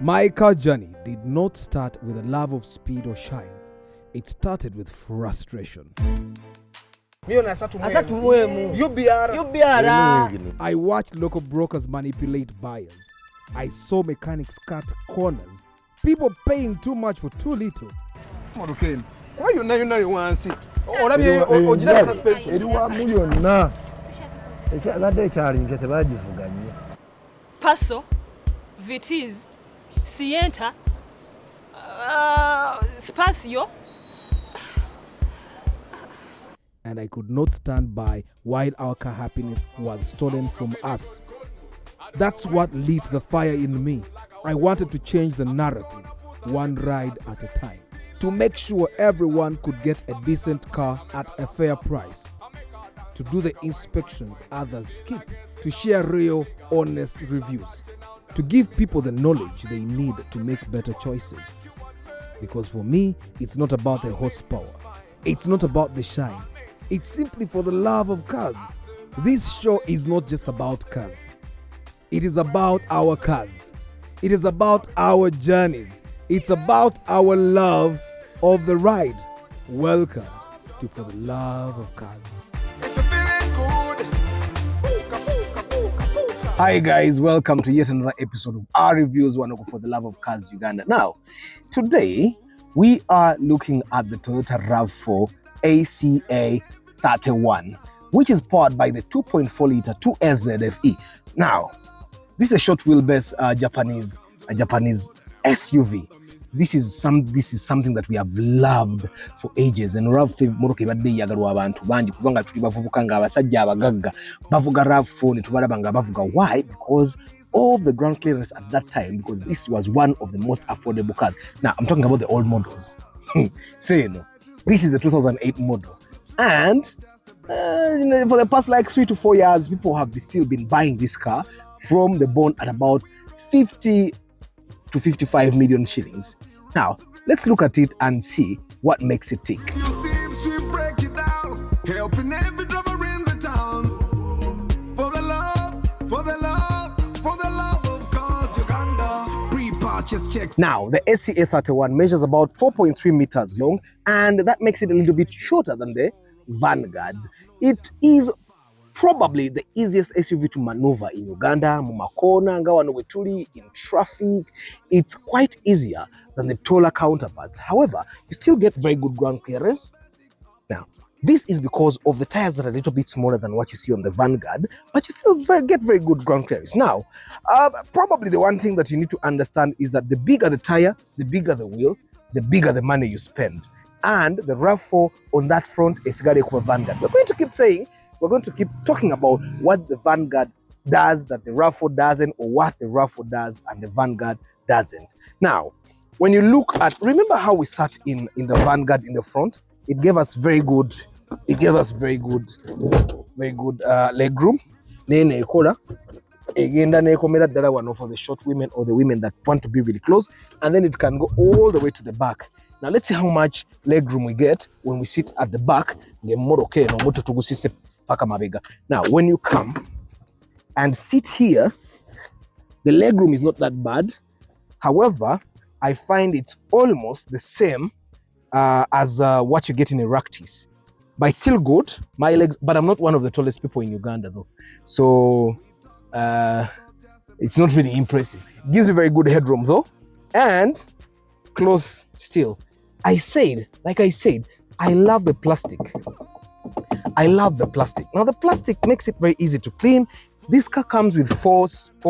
My car journey did not start with a love of speed or shine. It started with frustration. I watched local brokers manipulate buyers. I saw mechanics cut corners. People paying too much for too little. Paso, Vitiz, Sienta, Spacio. And I could not stand by while our car happiness was stolen from us. That's what lit the fire in me. I wanted to change the narrative, one ride at a time, to make sure everyone could get a decent car at a fair price, to do the inspections others skip, to share real, honest reviews, to give people the knowledge they need to make better choices. Because for me, it's not about the horsepower. It's not about the shine. It's simply for the love of cars. This show is not just about cars. It is about our cars. It is about our journeys. It's about our love of the ride. Welcome to For the Love of Cars. Hi guys, welcome to yet another episode of our reviews For the Love of Cars Uganda. Now, today we are looking at the Toyota RAV4 ACA 31, which is powered by the 2.4 liter 2SZFE. Now, this is a short wheelbase Japanese SUV. This is something that we have loved for ages, and RAV4 motoka ibadde yagalwa abantu bangi kubanga tuli bavubuka nga abasajja abagagga bavuga RAV4 ne tubalaba nga bavuga. Why? Because of the ground clearance at that time, because this was one of the most affordable cars. Now, I'm talking about the old models. Say no. This is a 2008 model. And for the past like 3 to 4 years, people have still been buying this car from the bond at about 50 to 55 million shillings. Now, let's look at it and see what makes it tick. Now, the SCA 31 measures about 4.3 meters long, and that makes it a little bit shorter than the Vanguard. It is probably the easiest SUV to maneuver in Uganda, mumakona, ngawa wetuli, in traffic. It's quite easier than the taller counterparts. However, you still get very good ground clearance. Now, this is because of the tires that are a little bit smaller than what you see on the Vanguard, but you still get very good ground clearance. Now, probably the one thing that you need to understand is that the bigger the tire, the bigger the wheel, the bigger the money you spend. And the RAV4 on that front is Vanguard. We're going to keep talking about what the Vanguard does that the RAV4 doesn't, or what the RAV4 does and the Vanguard doesn't. Now, when you look at, remember how we sat in the Vanguard in the front? It gave us very good legroom. For the short women or the women that want to be really close, and then it can go all the way to the back. Now let's see how much legroom we get when we sit at the back. Now, when you come and sit here, the legroom is not that bad. However, I find it's almost the same as what you get in a Ractis. But it's still good. My legs, but I'm not one of the tallest people in Uganda though. So it's not really impressive. It gives you very good headroom though. And cloth still. Like I said, I love the plastic. Now the plastic makes it very easy to clean. This car comes with four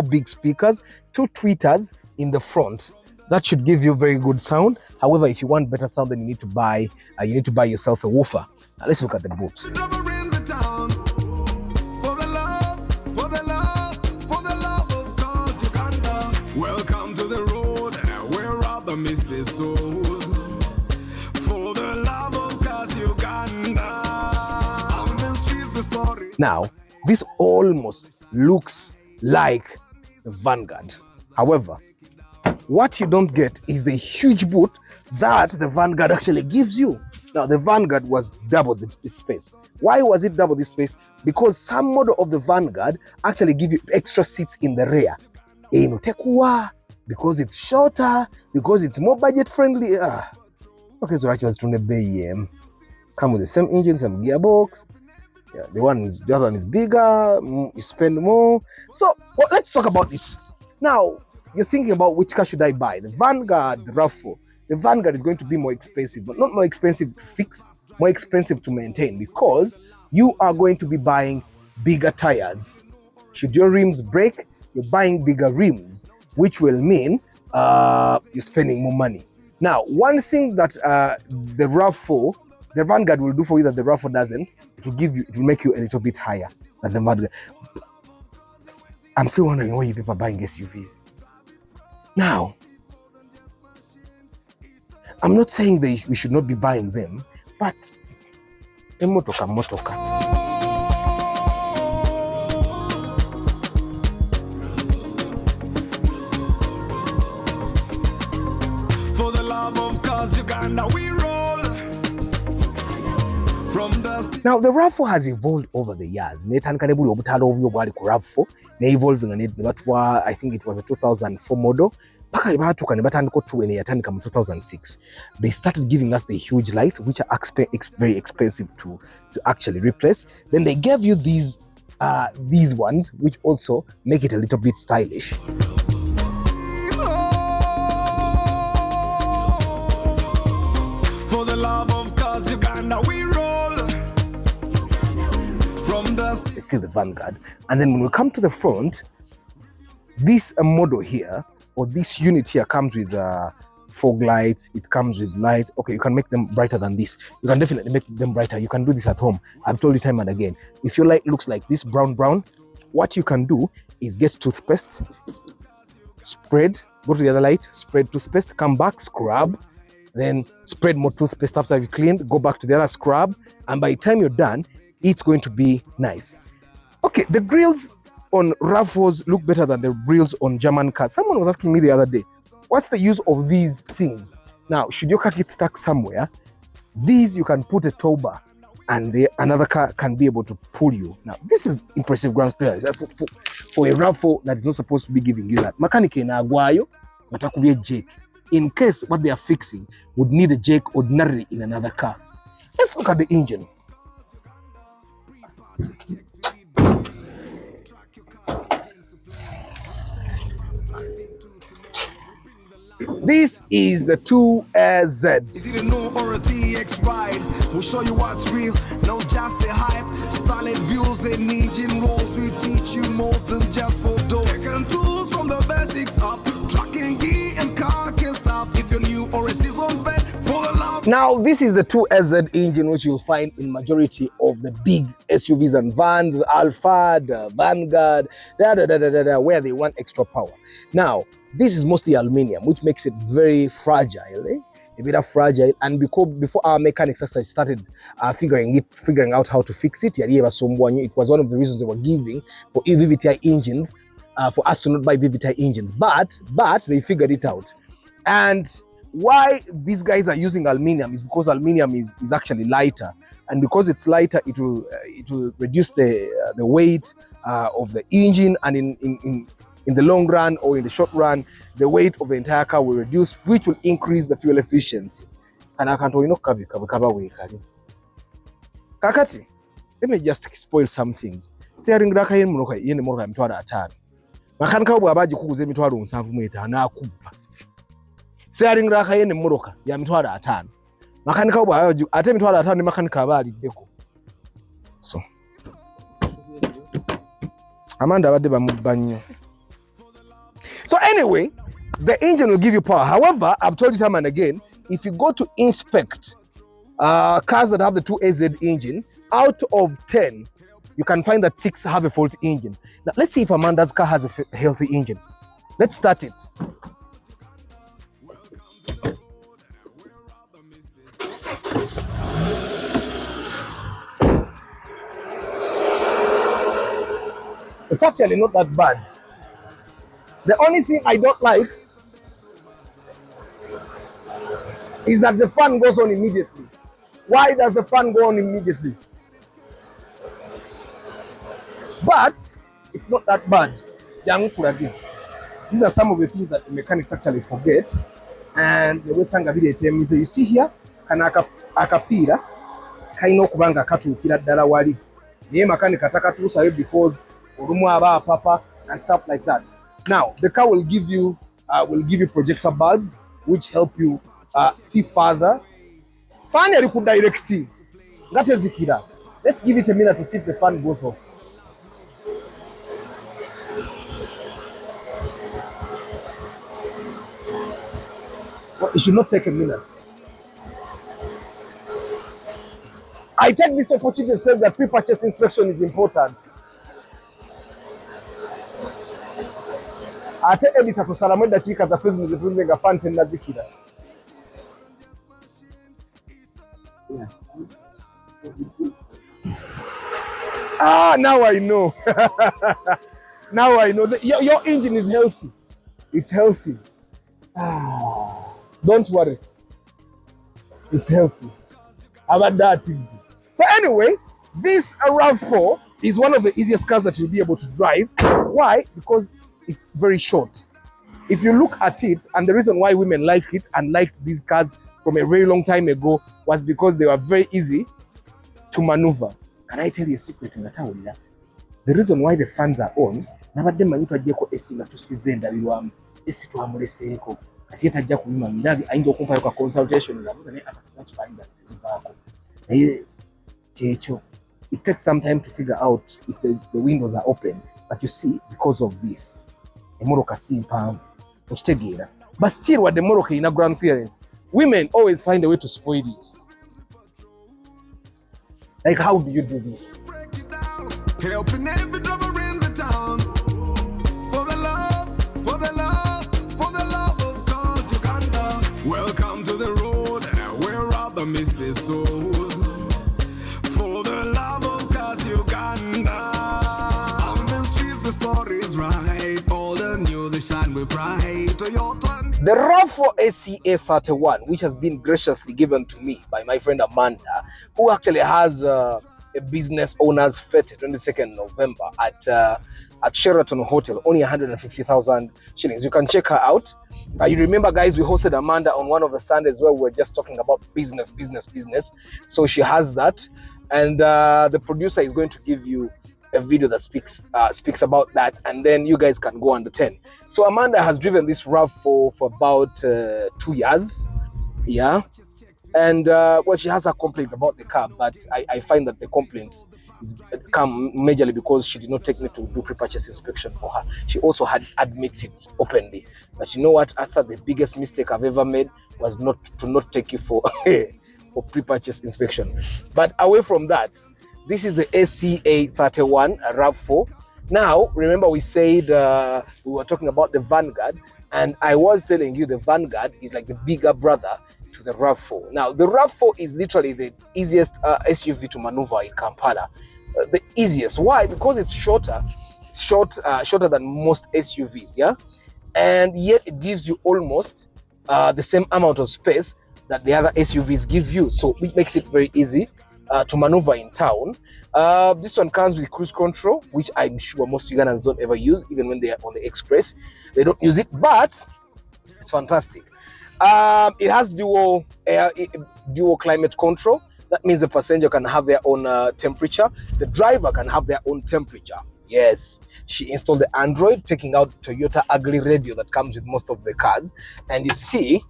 big speakers, 2 tweeters in the front. That should give you very good sound. However, if you want better sound, then you need to buy yourself a woofer. Now let's look at the boot. Welcome to the road where rubber meets the soul. For the love of cars, Uganda. On the streets, the story. Now, this almost looks like the Vanguard. However, what you don't get is the huge boot that the Vanguard actually gives you. Now, the Vanguard was double this space. Why was it double this space? Because some model of the Vanguard actually give you extra seats in the rear. because it's shorter, because it's more budget friendly. Okay, so actually, come with the same engine, some gearbox. Yeah, the other one is bigger. You spend more. So let's talk about this now. You're thinking about which car should I buy? The Vanguard, the RAV4. The Vanguard is going to be more expensive, but not more expensive to fix, more expensive to maintain, because you are going to be buying bigger tires. Should your rims break, you're buying bigger rims, which will mean you're spending more money. Now, one thing that the RAV4, the Vanguard will do for you that the RAV4 doesn't, it will make you a little bit higher than the Vanguard. I'm still wondering why you people are buying SUVs. Now, I'm not saying that we should not be buying them, but motoka. For the love of cars, Uganda, we roll. Now, the RAV4 has evolved over the years. RAV4 evolving, I think it was a 2004 model. 2006. They started giving us the huge lights, which are very expensive to actually replace. Then they gave you these ones, which also make it a little bit stylish. For the love of cars, Uganda, we roll. It's still the Vanguard. And then when we come to the front, this model here, or this unit here, comes with fog lights. It comes with lights. Okay, you can make them brighter than this. You can definitely make them brighter. You can do this at home. I've told you time and again. If your light looks like this, brown, what you can do is get toothpaste, spread, go to the other light, spread toothpaste, come back, scrub, then spread more toothpaste after you've cleaned, go back to the other, scrub, and by the time you're done, it's going to be nice. Okay, the grills on RAV4s look better than the grills on German cars. Someone was asking me the other day, what's the use of these things? Now, should your car get stuck somewhere, these you can put a tow bar and another car can be able to pull you. Now, this is impressive ground clearance for a RAV4 that is not supposed to be giving you that. Mechanic in Aguayo, watakubia a jake. In case what they are fixing would need a jake ordinarily in another car. Let's look at the engine. This is the 2AZ. Is it a new or a TX ride? We'll show you what's real, no just a hype. Styling views and engine rolls. We teach you more than just for doors. Taking tools from the basics up, tracking gear and car can stuff. If you're new or a seasoned vet, pull a love. Now, this is the 2AZ engine, which you'll find in majority of the big SUVs and vans, the Alfa, the Vanguard, where they want extra power. Now, this is mostly aluminium, which makes it very fragile, a bit fragile. And before our mechanics actually started figuring out how to fix it, it was one of the reasons they were giving for VVTi engines, for us to not buy VVTi engines. But they figured it out. And why these guys are using aluminium is because aluminium is actually lighter, and because it's lighter, it will reduce the weight of the engine, and in the long run or in the short run, the weight of the entire car will reduce, which will increase the fuel efficiency. Kakati, let me just spoil some things. Steering rack yen munoka yene motoka emitwalo 5. Makanika bw'abaji kuguza emitwalo 7.5 akubba. Steering rack yene motoka ya emitwalo 5. Makanika bw'abaji ate emitwalo 5 ne makanika abaliddeko. So Amanda abadde bamubba nnyo. So anyway, the engine will give you power. However, I've told you time and again, if you go to inspect cars that have the 2AZ engine, out of 10, you can find that 6 have a faulty engine. Now, let's see if Amanda's car has a healthy engine. Let's start it. It's actually not that bad. The only thing I don't like is that the fan goes on immediately. Why does the fan go on immediately? But it's not that bad. These are some of the things that the mechanics actually forget. And the way Sanga video tell me is, you see here, kana akapira kaino kubanga katuukira ddala wali. Naye mechanic atakatuusayo because olumu aba papa and stuff like that. Now, the car will give you projector bulbs which help you see further. Fan eri ku direct. Ngatezikira. Let's give it a minute to see if the fan goes off. Well, it should not take a minute. I take this opportunity to tell that pre-purchase inspection is important. Ate editor tusala mwenda chika za Facebook zituze nga fan tena zikira. Yes. Now I know. Now I know. Your engine is healthy. It's healthy. Don't worry. It's healthy. About that. So anyway, this RAV4 is one of the easiest cars that you'll be able to drive. Why? Because it's very short. If you look at it, and the reason why women like it and liked these cars from a very long time ago was because they were very easy to maneuver. Can I tell you a secret in Natawulira? The reason why the fans are on, nabadde manyi twajjeko esi nga tusize ndabirwamu, esi twamuleseeko, kati tajja kunyuma mirage ayinza okumpayo ka consultation ngabuza naye akatukifanyiza tezivaako. Naye kyekyo, it takes some time to figure out if the windows are open, but you see, because of this, emmotoka si mpanvu, okitegeera. But still, what the emmotoka erina ground clearance, women always find a way to spoil it. Like, how do you do this? Helping every driver in the town. For the love of cars, Uganda. Welcome to the road where rubber meets the soul. For the love of cars, Uganda. On the streets, the story's right. All the new, they shine with pride. The RAV4 ACA31, which has been graciously given to me by my friend Amanda, who actually has a business owners fete 22nd November at Sheraton Hotel, only 150,000 shillings. You can check her out. You remember, guys, we hosted Amanda on one of the Sundays where we were just talking about business. So she has that. And the producer is going to give you a video that speaks about that, and then you guys can go under 10. So Amanda has driven this RAV4 for about 2 years, yeah, and well, she has her complaints about the car, but I find that the complaints come majorly because she did not take me to do pre-purchase inspection for her. She also admits it openly, but you know what, I thought the biggest mistake I've ever made was not take you for for pre-purchase inspection. But away from that, this is the ACA31 RAV4. Now, remember we said we were talking about the Vanguard, and I was telling you the Vanguard is like the bigger brother to the RAV4. Now, the RAV4 is literally the easiest SUV to maneuver in Kampala. The easiest. Why? Because it's shorter than most SUVs, yeah? And yet it gives you almost the same amount of space that the other SUVs give you. So it makes it very easy to maneuver in town. This one comes with cruise control, which I'm sure most Ugandans don't ever use, even when they are on the express. They don't use it, but it's fantastic. It has dual climate control. That means the passenger can have their own temperature. The driver can have their own temperature. Yes, she installed the Android, taking out Toyota ugly radio that comes with most of the cars. And you see,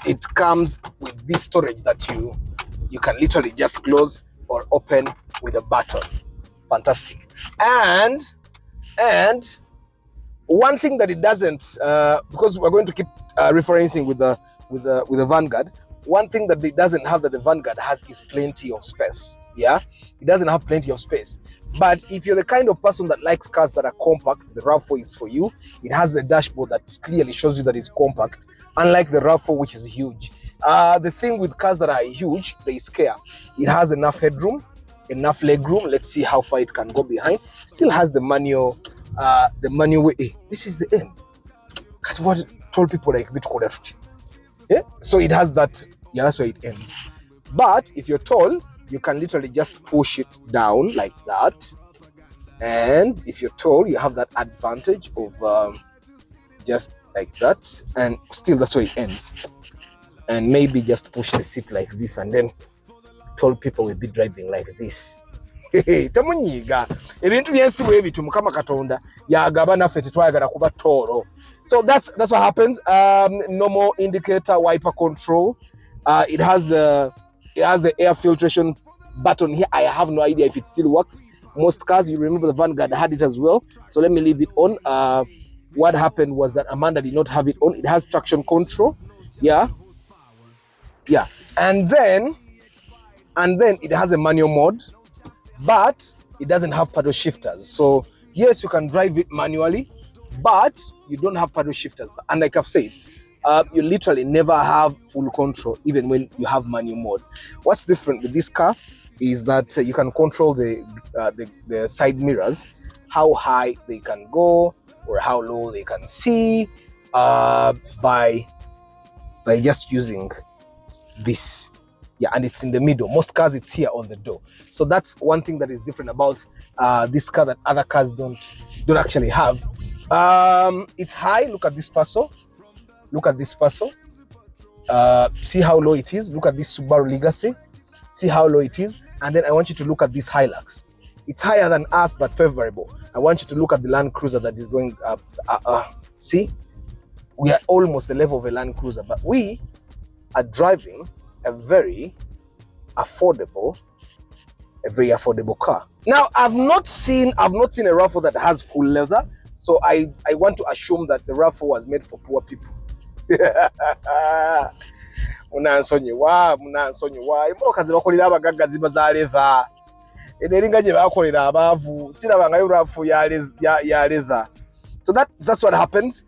it comes with this storage that you can literally just close or open with a button. Fantastic. And one thing that it doesn't, because we're going to keep referencing with the Vanguard, one thing that it doesn't have that the Vanguard has is plenty of space. Yeah, it doesn't have plenty of space. But if you're the kind of person that likes cars that are compact, the RAV4 is for you. It has a dashboard that clearly shows you that it's compact, unlike the RAV4, which is huge. The thing with cars that are huge, they scare. It has enough headroom, enough leg room. Let's see how far it can go behind. Still has the manual way. Hey, this is the end. That's what told people like bit called. Yeah, so it has that. Yeah, that's where it ends. But if you're tall, you can literally just push it down like that. And if you're tall, you have that advantage of just like that, and still that's where it ends. And maybe just push the seat like this, and then told people we'll be driving like this. Tamunyiga ebintu byensi bwe bitu mukama katonda yagaba naffe tetwayagala kuba toro. So that's what happens. Normal indicator, wiper control. It has the air filtration button here. I have no idea if it still works. Most cars, you remember the Vanguard had it as well. So let me leave it on. What happened was that Amanda did not have it on. It has traction control. Yeah. And then it has a manual mode, but it doesn't have paddle shifters. So yes, you can drive it manually, but you don't have paddle shifters. And like I've said, you literally never have full control, even when you have manual mode. What's different with this car is that you can control the side mirrors, how high they can go or how low they can see, by just using this. Yeah, and it's in the middle. Most cars, it's here on the door. So that's one thing that is different about this car that other cars don't actually have. It's high. Look at this Paso. Look at this Paso. See how low it is. Look at this Subaru Legacy. See how low it is. And then I want you to look at this Hilux. It's higher than us, but favorable. I want you to look at the Land Cruiser that is going up. See? We are almost the level of a Land Cruiser, but we are driving a very affordable car. Now, I've not seen a RAV4 that has full leather, so I want to assume that the RAV4 was made for poor people. Munansonyiwa imotoka zibakolera abagagga ziba za leather eringa gye bakolera abaavu sirabangayo RAV4 ya leather. So that's what happens.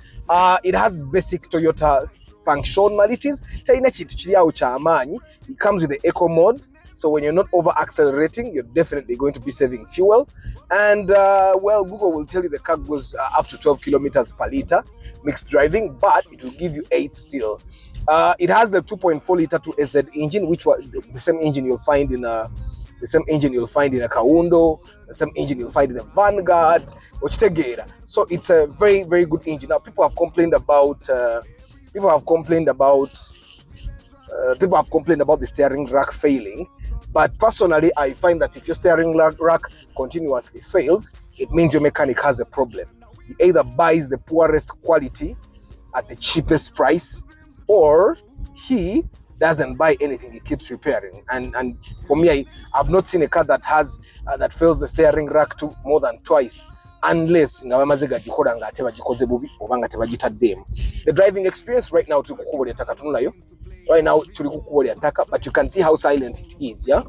It has basic Toyota functionalities. It comes with the eco mode, so when you're not over accelerating, you're definitely going to be saving fuel. And well, Google will tell you the car goes up to 12 kilometers per liter mixed driving, but it will give you 8 still. It has the 2.4 liter 2SZ engine, which was the same engine you'll find in a Kaundo, the same engine you'll find in the Vanguard, so it's a very, very good engine. Now, people have complained about the steering rack failing, but personally, I find that if your steering rack continuously fails, it means your mechanic has a problem. He either buys the poorest quality at the cheapest price, or he doesn't buy anything, he keeps repairing. And for me, I've not seen a car that has that fails the steering rack to more than twice, unless the driving experience right now, but you can see how silent it is. Yeah,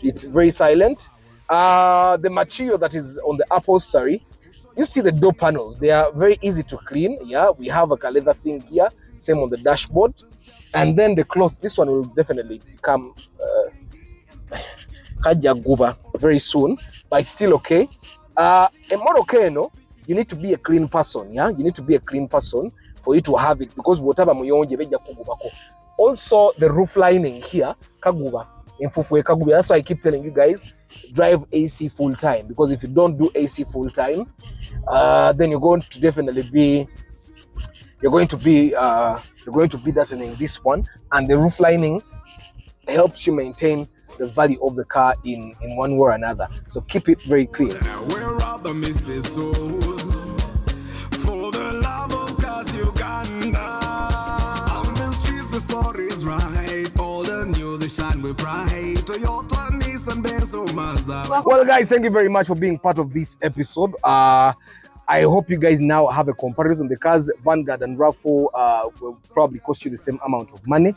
it's very silent. The material that is on the upholstery, you see the door panels, they are very easy to clean. Yeah, we have a leather thing here, same on the dashboard. And then the cloth, this one will definitely become kajaguba very soon, but it's still okay. You need to be a clean person. Yeah, you need to be a clean person for you to have it, because whatever muyonje beja kugubako. Also, the roof lining here, kaguba. That's why I keep telling you guys, drive AC full time, because if you don't do AC full time, then you're going to be dirtying this one, and the roof lining helps you maintain the value of the car in one way or another. So keep it very clean. We're up amidst the soul for the love of cars, Uganda. On the streets, the story's right. All the new, they shine with pride. Toyota, Nissan, Benz, or Mazda. Well, guys, thank you very much for being part of this episode. I hope you guys now have a comparison. The cars, Vanguard and RAV4, will probably cost you the same amount of money,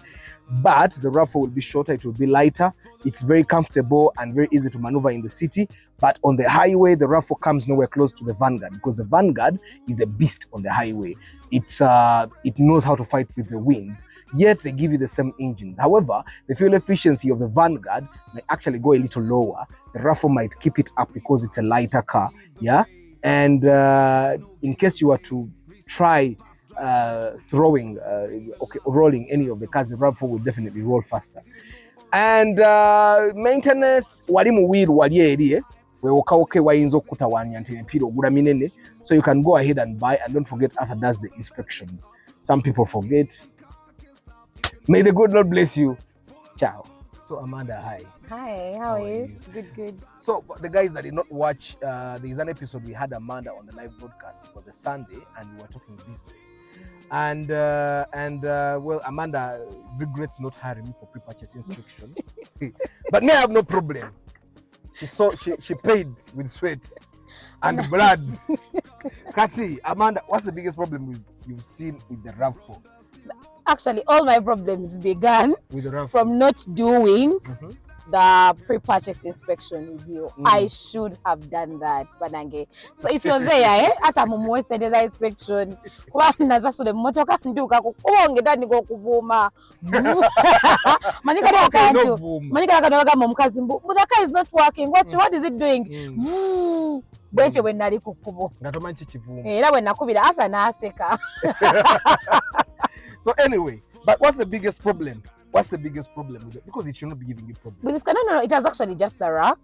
but the RAV4 will be shorter, it will be lighter. It's very comfortable and very easy to maneuver in the city. But on the highway, the RAV4 comes nowhere close to the Vanguard, because the Vanguard is a beast on the highway. It knows how to fight with the wind, yet they give you the same engines. However, the fuel efficiency of the Vanguard may actually go a little lower. The RAV4 might keep it up because it's a lighter car, yeah? And in case you were to try rolling any of the cars, the RAV4 will definitely roll faster. And maintenance, wali muwiru wali eri, wewokawoke wayinza okutawaanya nti empiira ogula minene, so you can go ahead and buy, and don't forget Arthur does the inspections. Some people forget. May the good Lord bless you. Ciao. So Amanda, hi. Hi, how are you? Good. So the guys that did not watch, there is an episode we had Amanda on the live broadcast. It was a Sunday and we were talking business. And well, Amanda regrets not hiring me for pre-purchase inspection. But me, I have no problem. She paid with sweat and blood. Kati, Amanda, what's the biggest problem you've seen with the RAV4? Actually, all my problems began from not doing the pre-purchase inspection with you. I should have done that, Banange. So if you're there, ata mumwese the inspection, kwana zasule motoka nduka kuonge dani go kuvuma. Manika kantu. Manika kanoga mumkazi mbu. But the car is not working. What is it doing? Bweche when nali kukubo. Ngatomanchi chivumu. Era when nakubira asa na aseka. So anyway, but what's the biggest problem? What's the biggest problem with it? Because it should not be giving you problems. With this car, no, it was actually just the rack.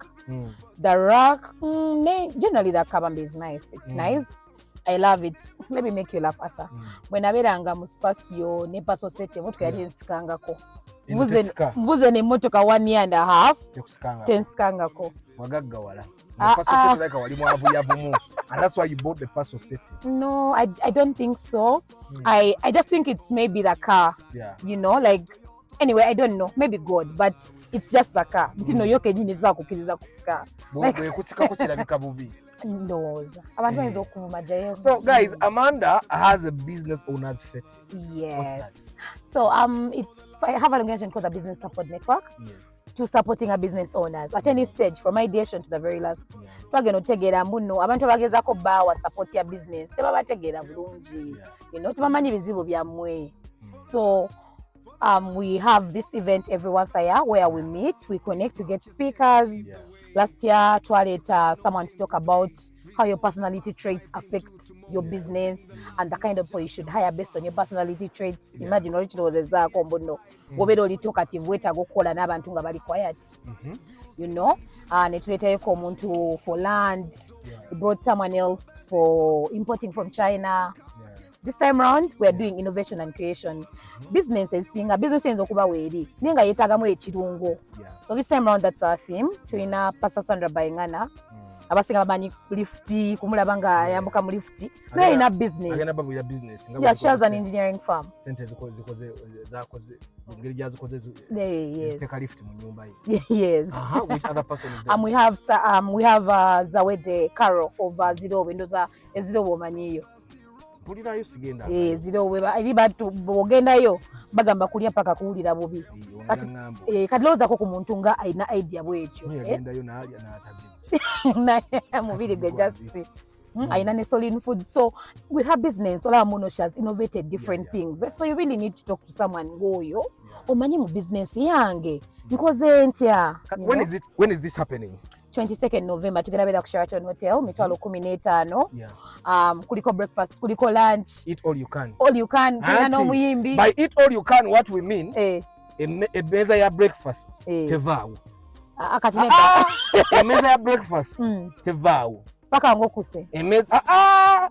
The rack, generally the cabin is nice. It's nice. I love it. Maybe make you laugh, Arthur. When I made anga muspasio, nepa society, what can you skanga ko? Mvuze ne motoka 1 year and a half. Tenskanga ko. Wagagga wala. Pasosete like walimu avuyavumu. And that's why you bought the pasosete. No, I don't think so. I just think it's maybe the car. Yeah. You know, like anyway, I don't know. Maybe God, but it's just the car. Ntino yoke nyine za kukiriza kusika. Like kusika ko kirabika bubi. No. So guys, Amanda has a business owner's fit. Yes. So I have an organization called the Business Support Network. Yes. To supporting our business owners at any stage, from ideation to the very last. Twagenda otegeera mbuno abantu bagezaako bawa support ya business tebabategeera bulungi. You know, tebamanyi bizibu byammwe. So we have this event every once a year where we meet, we connect, we get speakers. Last year, twaleta someone to talk about how your personality traits affect your business and the kind of people you should hire based on your personality traits. Imagine olichirowoozezaako mbuno wobeera oli talkative weetaaga okukola n'abantu nga bali quiet. You know, ne tuleetayeko omuntu for land. We brought someone else for importing from China. This time around, we are doing innovation and creation. Businesses eyinza okuba weeri naye nga yeetaagamu ekirungo. So this time around, that's our theme. Tulina Pastor Sandra Bayingana. Abasinga bamanyi lifti, kumulaba nga ayambuka mu lifti. Naye alina business. Agenda babuira business. Yeah, she has an engineering firm. Sente zikoze ngeri gyazikoze ziteka lift mu nyumba ye. Yes. Which other person is there? We have Zawede Carol of Zidowe. Ndoza Zidowe omanyiyo. Kulirayo sigenda. Zidowe eri batu bogendayo bagamba kulya paka kuwulira bubi. Kati lowoozako ku muntu nga alina idea bwekyo. Yagendayo n'alya n'atabye. Mubiri gwe just alina ne solid food. So with her business, Ola Muno, she has innovated different things. So you really need to talk to someone ngoyo omanyi mu business yange nkoze ntya. When is this happening? 22nd November tugenda bera ku Sheraton Hotel mitwalo 15. Kuliko breakfast, kuliko lunch. Eat all you can. All you can. Tuna n'omuyimbi. By eat all you can, what we mean? Emeza ya breakfast tevaawo. Akatineta. Emeza ya breakfast tevaawo. Paka ngokuse. Emeza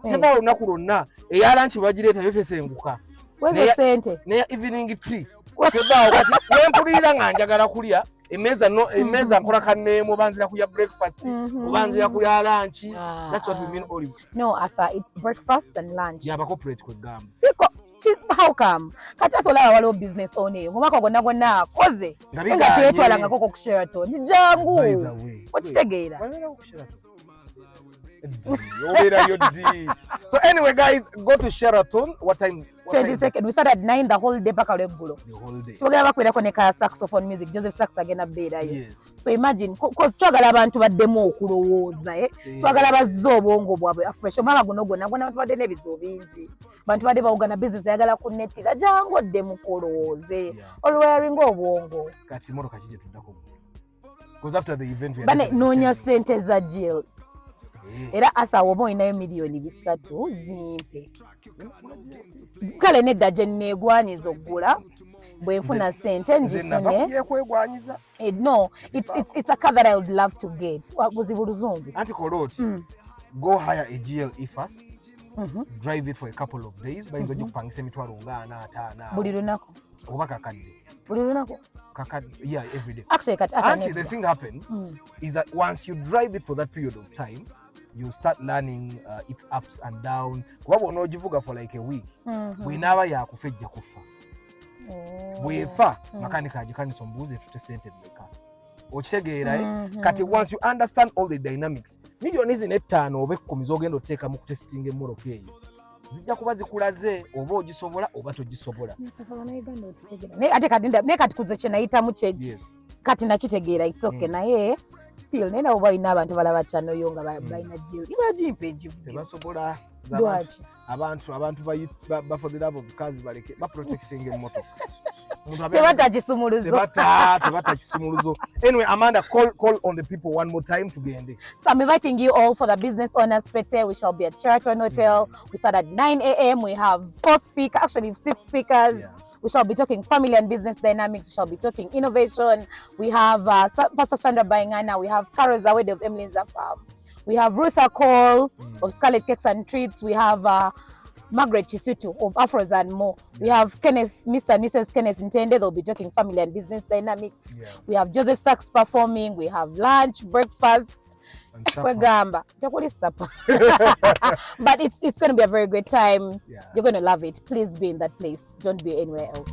tevaawo olunaku lwonna. Eya lunch bagireeta yo tesenguka. Wezo sente. Neya evening tea. Tevaawo kati wempulira nga njagala kulya. Emeza nkola kanneemu banzira kulya breakfast, banzira kulya lunch. That's what we mean all. No, Arthur, it's breakfast and lunch. Yeah, corporate kwegamba. Siko how come? Kati atola waliwo business owner. Ngomako gonna akoze. Nga tetwalanga koko ku Sheraton. Jangu. Okitegeera. So anyway, guys, go to Sheraton. What time? 22nd. We start at 9 the whole day paka lweggulo. The whole day. Twagala bakwera koneka saxophone music. Joseph Sax agenda beerayo. Yes. So imagine, cause twagala abantu baddemu okulowooza. Twagala bazze obwongo bwabwe afresh. Omwaka guno gwonna abantu badde n'ebizibu bingi. Bantu badde bawugana business yagala kunnetira jangu oddemu kulowooze. Olwaringa obwongo. Kati moro kachije tuddako. Because after the event we bane noonya sente za jail. Era asa womo inayo milioni 3 zimpe. Kale nedda gye neegwanyiza okugula bwenfuna sente njifune. No, it's a car that I would love to get. Buzibu luzungu. Anti Korot, go hire a GLE first. Drive it for a couple of days. Bayinza okupangisa emitwalo nga 4 Buli lunaku. Oba kakadde. Buli lunaku. Yeah, every day. Actually, Auntie, the thing happens is that once you drive it for that period of time, you start learning its ups and downs. Kuba bw'onoogivuga for like a week, bw'inaaba yakufa ejja kufa. Bw'efa, makanika agikanisa omubuuze tute sente mmeka. Okitegeera kati once you understand all the dynamics, millions zino 5 oba 10 z'ogenda oteeka mu kutestinga emmoloka eyo zijja kuba zikulaze oba ogisobola oba togisobola. Ate kati kuze kye nayitamu kyeki kati nakitegeera it's okay naye still naye nabo balina abantu balaba kyano yo nga balina jil ibagimpa ejivu tebasobola abantu ba for the love of cars baleke ba protecting emmotoka tebata kisumuluzo. Anyway, Amanda, call on the people one more time to get. So I'm inviting you all for the business owners Pete. We shall be at Sheraton Hotel. We start at 9 a.m. We have 6 speakers. We shall be talking family and business dynamics. We shall be talking innovation. We have Pastor Sandra Baingana. We have Carol Zawedi of Emlinza Farm. We have Rutha Cole of Scarlet Cakes and Treats. We have Margaret Chisutu of Afros and More. We have Kenneth, Mr. and Mrs. Kenneth Ntende. They'll be talking family and business dynamics. We have Joseph Sachs performing. We have lunch, breakfast. But it's going to be a very great time. You're going to love it. Please be in that place. Don't be anywhere else.